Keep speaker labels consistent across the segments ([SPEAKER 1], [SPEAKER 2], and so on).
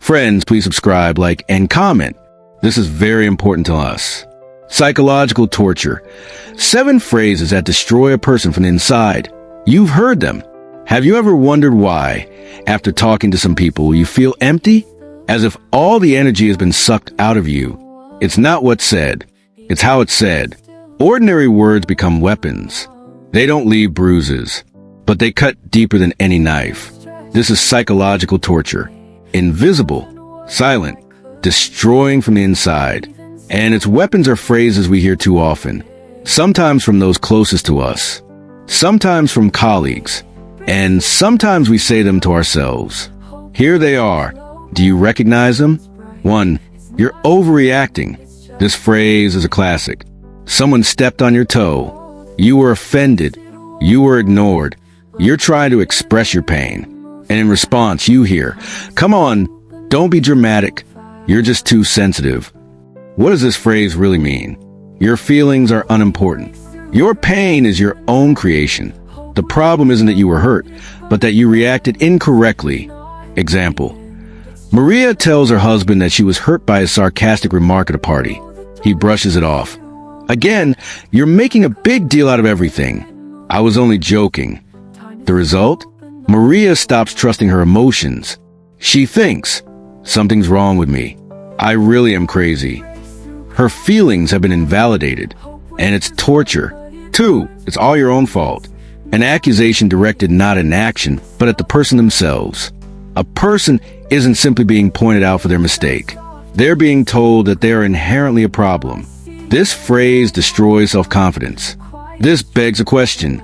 [SPEAKER 1] Friends, please subscribe, like, and comment. This is very important to us. Psychological torture. 7 phrases that destroy a person from the inside. You've heard them. Have you ever wondered why, after talking to some people, you feel empty? As if all the energy has been sucked out of you. It's not what's said. It's how it's said. Ordinary words become weapons. They don't leave bruises, but they cut deeper than any knife. This is psychological torture. Invisible, silent, destroying from the inside. And its weapons are phrases we hear too often. Sometimes from those closest to us. Sometimes from colleagues. And sometimes we say them to ourselves. Here they are. Do you recognize them? 1. You're overreacting. This phrase is a classic. Someone stepped on your toe. You were offended. You were ignored. You're trying to express your pain. And in response, you hear, "Come on, don't be dramatic. You're just too sensitive." What does this phrase really mean? Your feelings are unimportant. Your pain is your own creation. The problem isn't that you were hurt, but that you reacted incorrectly. Example. Maria tells her husband that she was hurt by a sarcastic remark at a party. He brushes it off. Again, you're making a big deal out of everything. I was only joking. The result? Maria stops trusting her emotions. She thinks, something's wrong with me. I really am crazy. Her feelings have been invalidated, and it's torture. 2, it's all your own fault. An accusation directed not at an action, but at the person themselves. A person isn't simply being pointed out for their mistake. They're being told that they are inherently a problem. This phrase destroys self-confidence. This begs a question.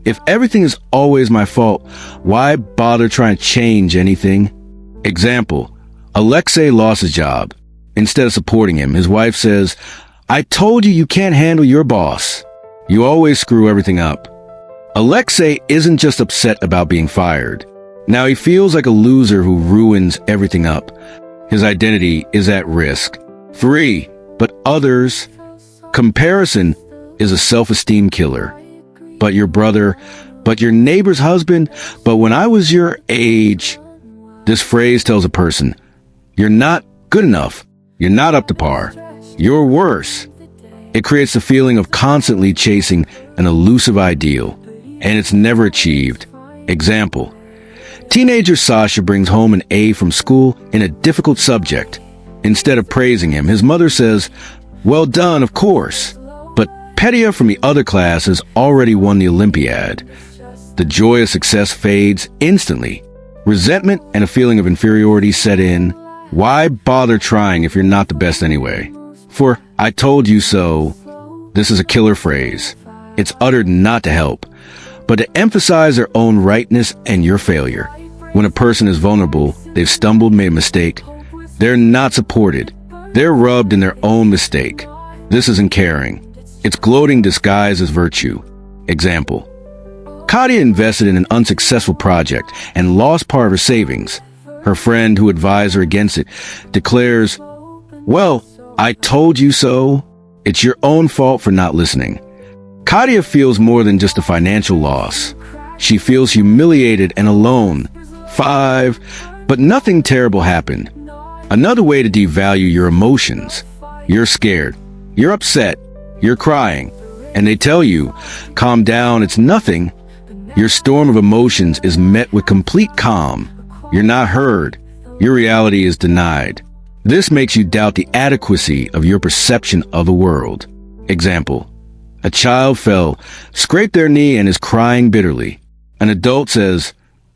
[SPEAKER 1] If everything is always my fault, why bother trying to change anything? Example. Alexei lost his job. Instead of supporting him, his wife says, "I told you can't handle your boss. You always screw everything up." Alexei isn't just upset about being fired. Now he feels like a loser who ruins everything up. His identity is at risk. 3. But others. Comparison is a self-esteem killer. But your brother, but your neighbor's husband, but when I was your age. This phrase tells a person, you're not good enough. You're not up to par. You're worse. It creates the feeling of constantly chasing an elusive ideal, and it's never achieved. Example. Teenager Sasha brings home an A from school in a difficult subject. Instead of praising him, his mother says, "Well done, of course." But Petya from the other class has already won the Olympiad. The joy of success fades instantly. Resentment and a feeling of inferiority set in. Why bother trying if you're not the best anyway? For "I told you so." This is a killer phrase. It's uttered not to help, but to emphasize their own rightness and your failure. When a person is vulnerable, they've stumbled, made a mistake, they're not supported. They're rubbed in their own mistake. This isn't caring. It's gloating disguised as virtue. Example. Katia invested in an unsuccessful project and lost part of her savings. Her friend, who advised her against it, declares, "Well, I told you so. It's your own fault for not listening." Katia feels more than just a financial loss. She feels humiliated and alone. 5. But nothing terrible happened. Another way to devalue your emotions. You're scared. You're upset. You're crying. And they tell you, "Calm down, it's nothing." Your storm of emotions is met with complete calm. You're not heard. Your reality is denied. This makes you doubt the adequacy of your perception of the world. Example. A child fell, scraped their knee, and is crying bitterly. An adult says,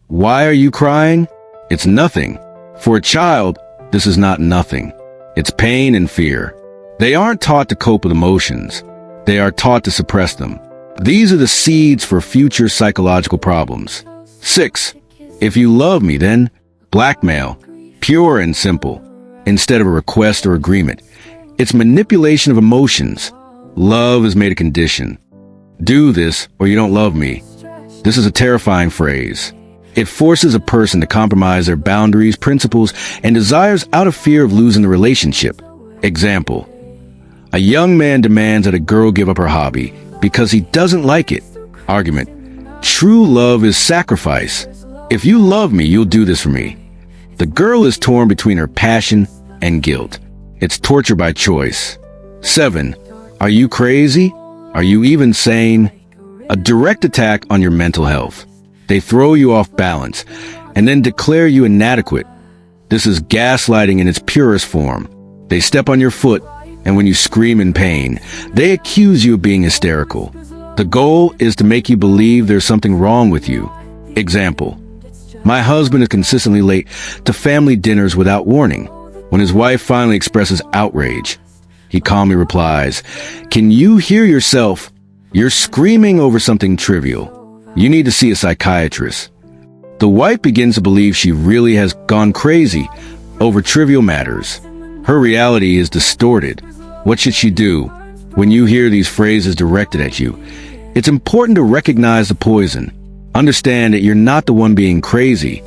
[SPEAKER 1] "Why are you crying?" It's nothing. For a child, this is not nothing. It's pain and fear. They aren't taught to cope with emotions. They are taught to suppress them. These are the seeds for future psychological problems. 6. If you love me, then blackmail. Pure and simple. Instead of a request or agreement. It's manipulation of emotions. Love is made a condition. Do this or you don't love me. This is a terrifying phrase. It forces a person to compromise their boundaries, principles, and desires out of fear of losing the relationship. Example. A young man demands that a girl give up her hobby because he doesn't like it. Argument. True love is sacrifice. If you love me, you'll do this for me. The girl is torn between her passion and guilt. It's torture by choice. 7. Are you crazy? Are you even sane? A direct attack on your mental health. They throw you off balance and then declare you inadequate. This is gaslighting in its purest form. They step on your foot, and when you scream in pain, they accuse you of being hysterical. The goal is to make you believe there's something wrong with you. Example: my husband is consistently late to family dinners without warning. When his wife finally expresses outrage, he calmly replies, "Can you hear yourself? You're screaming over something trivial. You need to see a psychiatrist." The wife begins to believe she really has gone crazy over trivial matters. Her reality is distorted. What should she do when you hear these phrases directed at you? It's important to recognize the poison. Understand that you're not the one being crazy.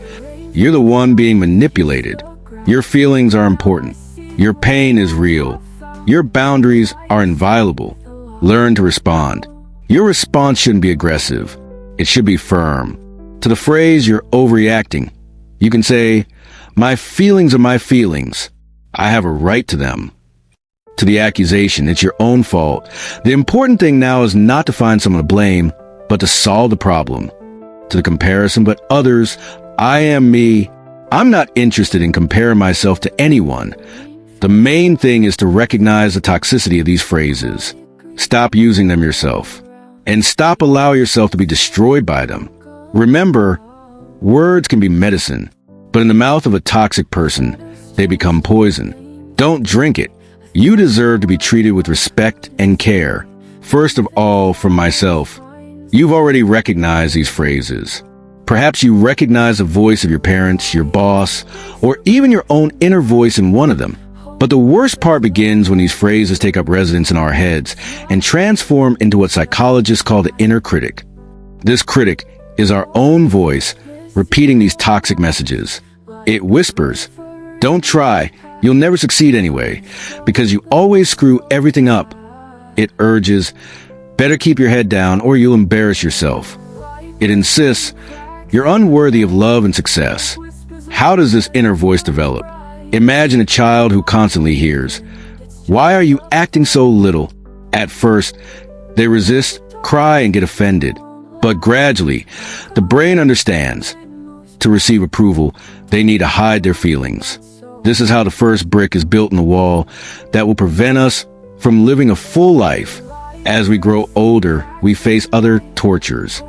[SPEAKER 1] You're the one being manipulated. Your feelings are important. Your pain is real. Your boundaries are inviolable. Learn to respond. Your response shouldn't be aggressive. It should be firm. To the phrase, "you're overreacting," you can say, "My feelings are my feelings. I have a right to them." To the accusation, "It's your own fault," the important thing now is not to find someone to blame, but to solve the problem. To the comparison, "But others, I am me. I'm not interested in comparing myself to anyone." The main thing is to recognize the toxicity of these phrases. Stop using them yourself, and stop allowing yourself to be destroyed by them. Remember, words can be medicine, but in the mouth of a toxic person, they become poison. Don't drink it. You deserve to be treated with respect and care. First of all, from myself. You've already recognized these phrases. Perhaps you recognize the voice of your parents, your boss, or even your own inner voice in one of them. But the worst part begins when these phrases take up residence in our heads and transform into what psychologists call the inner critic. This critic is our own voice repeating these toxic messages. It whispers, "Don't try. You'll never succeed anyway, because you always screw everything up." It urges, "Better keep your head down or you'll embarrass yourself." It insists, "You're unworthy of love and success." How does this inner voice develop? Imagine a child who constantly hears, "Why are you acting so little?" At first, they resist, cry, and get offended. But gradually, the brain understands. To receive approval, they need to hide their feelings. This is how the first brick is built in the wall that will prevent us from living a full life. As we grow older, we face other tortures.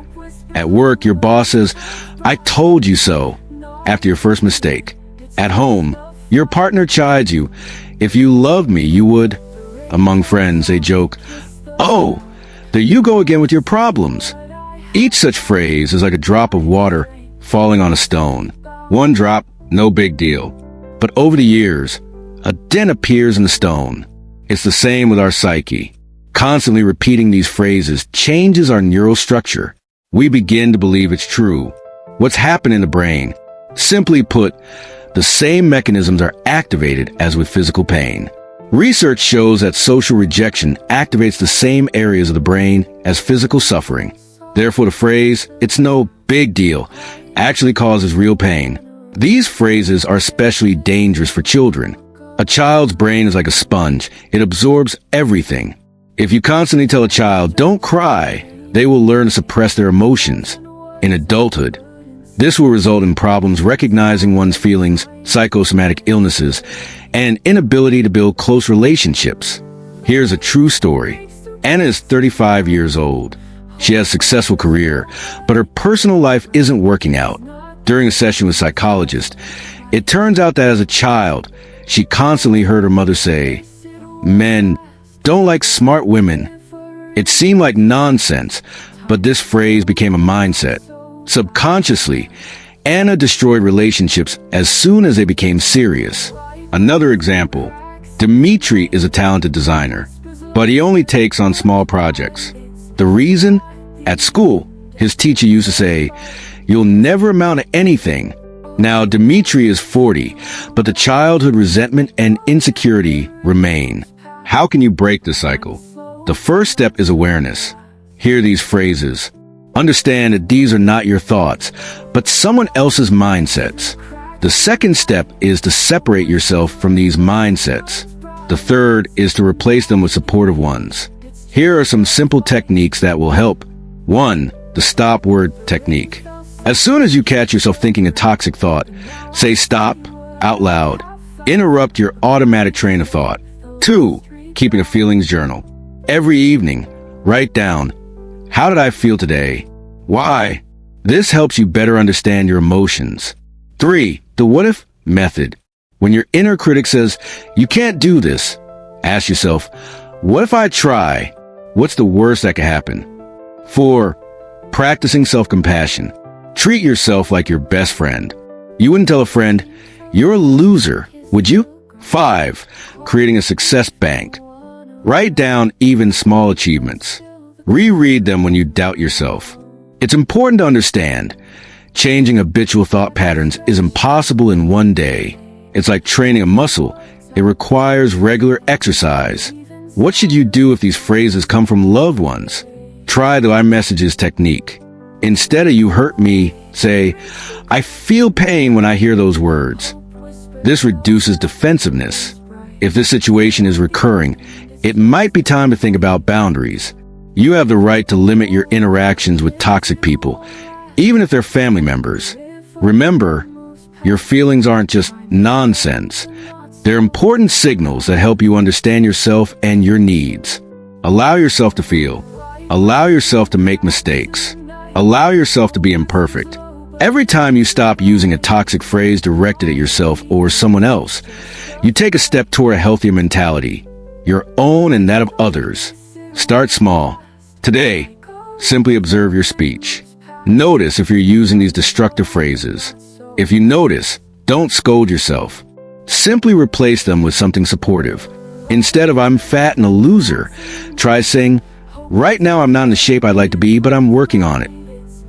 [SPEAKER 1] At work, your boss says, "I told you so," after your first mistake. At home, your partner chides you, "If you loved me, you would." Among friends, they joke, "Oh, there you go again with your problems." Each such phrase is like a drop of water falling on a stone. One drop, no big deal. But over the years, a dent appears in the stone. It's the same with our psyche. Constantly repeating these phrases changes our neural structure. We begin to believe it's true. What's happened in the brain? Simply put, the same mechanisms are activated as with physical pain. Research shows that social rejection activates the same areas of the brain as physical suffering. Therefore, the phrase, "It's no big deal," actually causes real pain. These phrases are especially dangerous for children. A child's brain is like a sponge. It absorbs everything. If you constantly tell a child, "Don't cry," they will learn to suppress their emotions. In adulthood, this will result in problems recognizing one's feelings, psychosomatic illnesses, and inability to build close relationships. Here's a true story. Anna is 35 years old. She has a successful career, but her personal life isn't working out. During a session with a psychologist, it turns out that as a child, she constantly heard her mother say, "Men don't like smart women." It seemed like nonsense, but this phrase became a mindset. Subconsciously, Anna destroyed relationships as soon as they became serious. Another example, Dimitri is a talented designer, but he only takes on small projects. The reason? At school, his teacher used to say, "You'll never amount to anything." Now, Dimitri is 40, but the childhood resentment and insecurity remain. How can you break the cycle? The first step is awareness. Hear these phrases. Understand that these are not your thoughts, but someone else's mindsets. The second step is to separate yourself from these mindsets. The third is to replace them with supportive ones. Here are some simple techniques that will help. 1. The stop word technique. As soon as you catch yourself thinking a toxic thought, say stop out loud. Interrupt your automatic train of thought. 2. Keeping a feelings journal. Every evening, write down, how did I feel today? Why? This helps you better understand your emotions. 3. The what if method. When your inner critic says, you can't do this, ask yourself, what if I try? What's the worst that could happen? 4. Practicing self-compassion. Treat yourself like your best friend. You wouldn't tell a friend, you're a loser, would you? 5. Creating a success bank. Write down even small achievements. Reread them when you doubt yourself. It's important to understand, changing habitual thought patterns is impossible in one day. It's like training a muscle. It requires regular exercise. What should you do if these phrases come from loved ones? Try the I messages technique. Instead of you hurt me, say, I feel pain when I hear those words. This reduces defensiveness. If this situation is recurring, it might be time to think about boundaries. You have the right to limit your interactions with toxic people, even if they're family members. Remember, your feelings aren't just nonsense. They're important signals that help you understand yourself and your needs. Allow yourself to feel. Allow yourself to make mistakes. Allow yourself to be imperfect. Every time you stop using a toxic phrase directed at yourself or someone else, you take a step toward a healthier mentality, your own and that of others. Start small. Today, simply observe your speech. Notice if you're using these destructive phrases. If you notice, don't scold yourself. Simply replace them with something supportive. Instead of I'm fat and a loser, try saying, right now I'm not in the shape I'd like to be, but I'm working on it.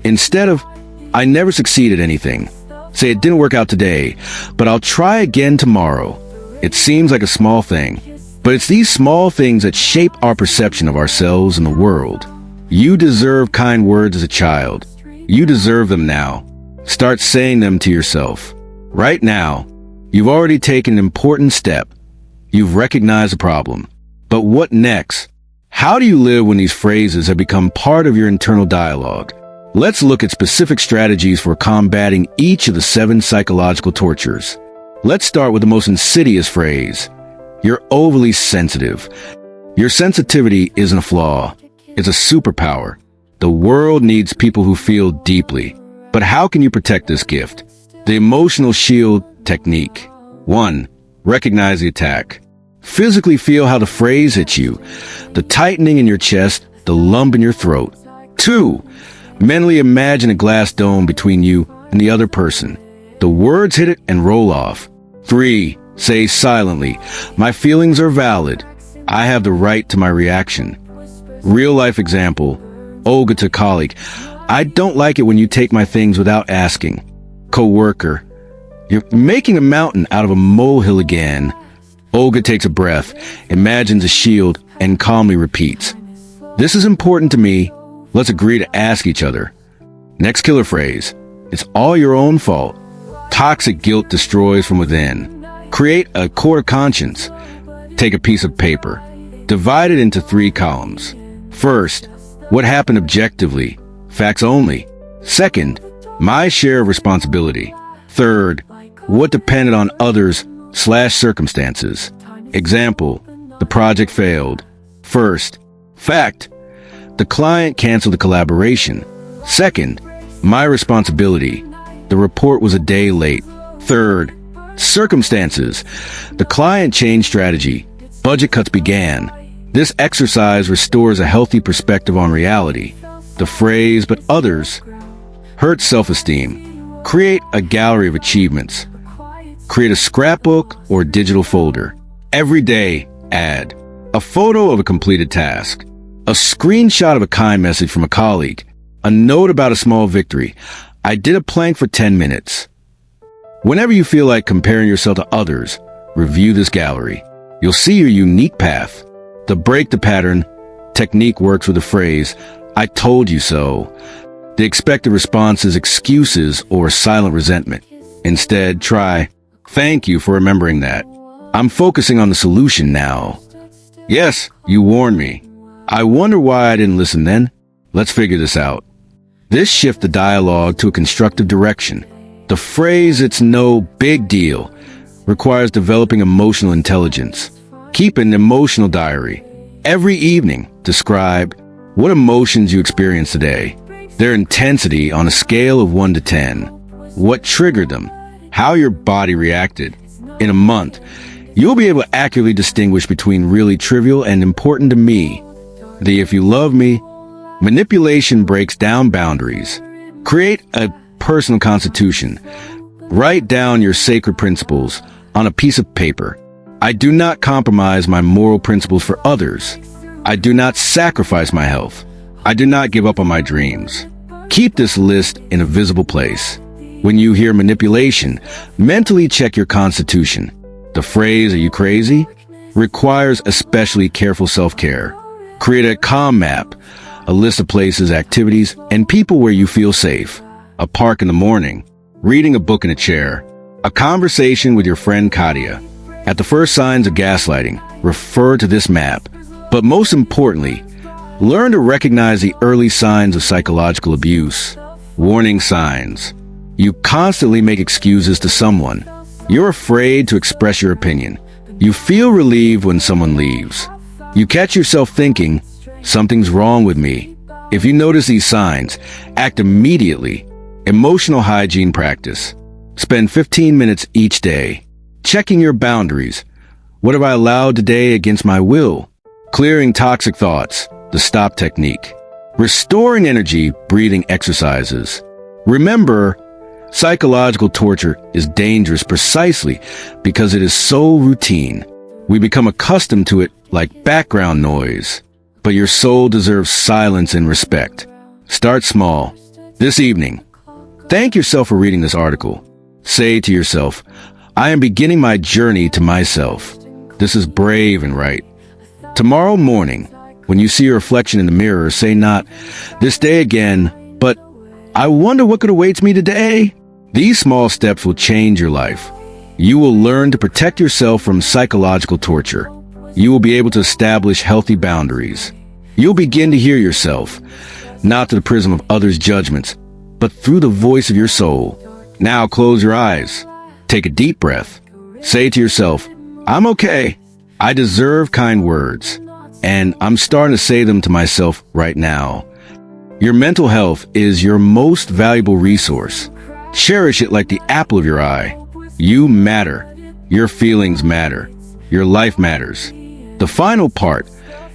[SPEAKER 1] Instead of, I never succeed at anything, say it didn't work out today, but I'll try again tomorrow. It seems like a small thing, but it's these small things that shape our perception of ourselves and the world. You deserve kind words as a child. You deserve them now. Start saying them to yourself. Right now, you've already taken an important step. You've recognized the problem. But what next? How do you live when these phrases have become part of your internal dialogue? Let's look at specific strategies for combating each of the 7 psychological tortures. Let's start with the most insidious phrase. You're overly sensitive. Your sensitivity isn't a flaw. It's a superpower. The world needs people who feel deeply. But how can you protect this gift? The emotional shield technique. 1. Recognize the attack. Physically feel how the phrase hits you. The tightening in your chest, the lump in your throat. 2. Mentally imagine a glass dome between you and the other person. The words hit it and roll off. 3. Say silently, my feelings are valid. I have the right to my reaction. Real life example. Olga to colleague. I don't like it when you take my things without asking. Co-worker. You're making a mountain out of a molehill again. Olga takes a breath, imagines a shield, and calmly repeats. This is important to me. Let's agree to ask each other. Next killer phrase. It's all your own fault. Toxic guilt destroys from within. Create a court of conscience. Take a piece of paper. Divide it into 3 columns. First, what happened objectively? Facts only. Second, my share of responsibility. Third, what depended on others/circumstances. Example, the project failed. First, fact, the client canceled the collaboration. Second, my responsibility, the report was a day late. Third, circumstances, the client changed strategy. Budget cuts began. This exercise restores a healthy perspective on reality. The phrase, but others, hurts self-esteem. Create a gallery of achievements. Create a scrapbook or digital folder. Every day, add a photo of a completed task, a screenshot of a kind message from a colleague, a note about a small victory. I did a plank for 10 minutes. Whenever you feel like comparing yourself to others, review this gallery. You'll see your unique path. The break the pattern technique works with the phrase, I told you so. The expected response is excuses or silent resentment. Instead, try, "Thank you for remembering that. I'm focusing on the solution now." Yes, you warned me. I wonder why I didn't listen then. Let's figure this out. This shifts the dialogue to a constructive direction. The phrase, "It's no big deal," requires developing emotional intelligence. Keep an emotional diary. Every evening, describe what emotions you experienced today, their intensity on a scale of 1 to 10, what triggered them, how your body reacted. In a month, you'll be able to accurately distinguish between really trivial and important to me. The "if you love me" manipulation breaks down boundaries. Create a personal constitution. Write down your sacred principles on a piece of paper. I do not compromise my moral principles for others. I do not sacrifice my health. I do not give up on my dreams. Keep this list in a visible place. When you hear manipulation, mentally check your constitution. The phrase, "Are you crazy?" requires especially careful self-care. Create a calm map, a list of places, activities, and people where you feel safe. A park in the morning, reading a book in a chair, a conversation with your friend Katia. At the first signs of gaslighting, refer to this map. But most importantly, learn to recognize the early signs of psychological abuse. Warning signs. You constantly make excuses to someone. You're afraid to express your opinion. You feel relieved when someone leaves. You catch yourself thinking, "Something's wrong with me." If you notice these signs, act immediately. Emotional hygiene practice. Spend 15 minutes each day checking your boundaries. What have I allowed today against my will? Clearing toxic thoughts, the stop technique. Restoring energy, breathing exercises. Remember, psychological torture is dangerous precisely because it is so routine. We become accustomed to it like background noise. But your soul deserves silence and respect. Start small. This evening, thank yourself for reading this article. Say to yourself, "I am beginning my journey to myself. This is brave and right." Tomorrow morning, when you see your reflection in the mirror, say not, "This day again," but "I wonder what could await me today." These small steps will change your life. You will learn to protect yourself from psychological torture. You will be able to establish healthy boundaries. You'll begin to hear yourself, not through the prism of others' judgments, but through the voice of your soul. Now close your eyes. Take a deep breath. Say to yourself, "I'm okay. I deserve kind words." And I'm starting to say them to myself right now. Your mental health is your most valuable resource. Cherish it like the apple of your eye. You matter. Your feelings matter. Your life matters. The final part,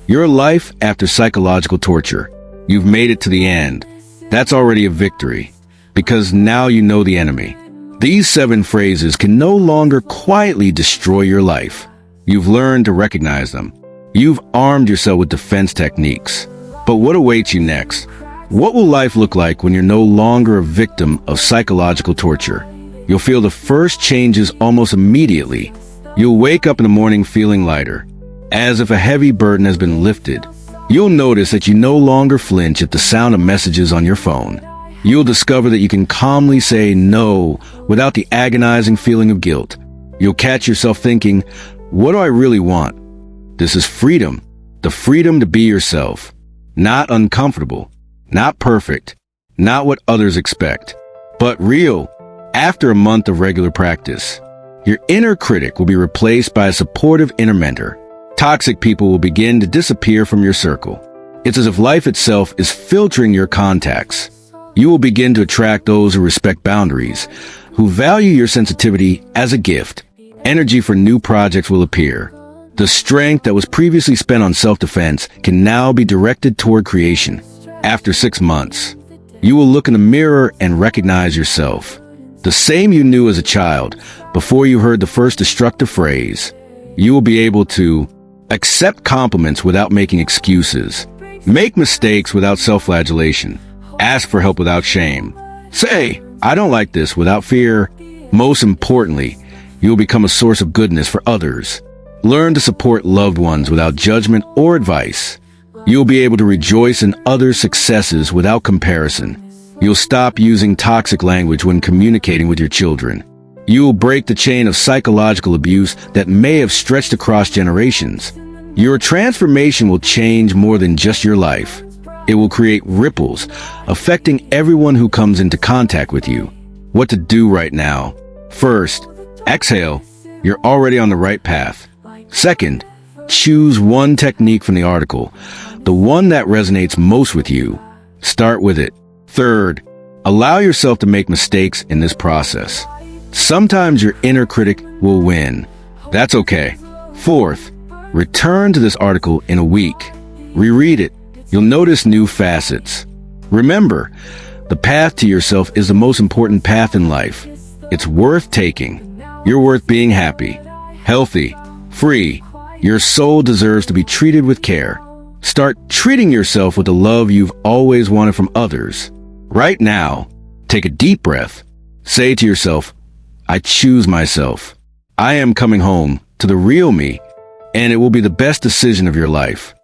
[SPEAKER 1] your life after psychological torture. You've made it to the end. That's already a victory, because now you know the enemy. These 7 phrases can no longer quietly destroy your life. You've learned to recognize them. You've armed yourself with defense techniques. But what awaits you next? What will life look like when you're no longer a victim of psychological torture? You'll feel the first changes almost immediately. You'll wake up in the morning feeling lighter, as if a heavy burden has been lifted. You'll notice that you no longer flinch at the sound of messages on your phone. You'll discover that you can calmly say no without the agonizing feeling of guilt. You'll catch yourself thinking, "What do I really want?" This is freedom. The freedom to be yourself. Not uncomfortable. Not perfect. Not what others expect. But real. After a month of regular practice, your inner critic will be replaced by a supportive inner mentor. Toxic people will begin to disappear from your circle. It's as if life itself is filtering your contacts. You will begin to attract those who respect boundaries, who value your sensitivity as a gift. Energy for new projects will appear. The strength that was previously spent on self-defense can now be directed toward creation. After 6 months, you will look in the mirror and recognize yourself. The same you knew as a child, before you heard the first destructive phrase. You will be able to accept compliments without making excuses. Make mistakes without self-flagellation. Ask for help without shame. Say, "I don't like this," without fear. Most importantly, you will become a source of goodness for others. Learn to support loved ones without judgment or advice. You'll be able to rejoice in others' successes without comparison. You'll stop using toxic language when communicating with your children. You will break the chain of psychological abuse that may have stretched across generations. Your transformation will change more than just your life. It will create ripples, affecting everyone who comes into contact with you. What to do right now? First, exhale. You're already on the right path. Second, choose one technique from the article, the one that resonates most with you. Start with it. Third, allow yourself to make mistakes in this process. Sometimes your inner critic will win. That's okay. Fourth, return to this article in a week. Reread it. You'll notice new facets. Remember, the path to yourself is the most important path in life. It's worth taking. You're worth being happy, healthy, free. Your soul deserves to be treated with care. Start treating yourself with the love you've always wanted from others. Right now, take a deep breath. Say to yourself, I choose myself. I am coming home to the real me, and it will be the best decision of your life.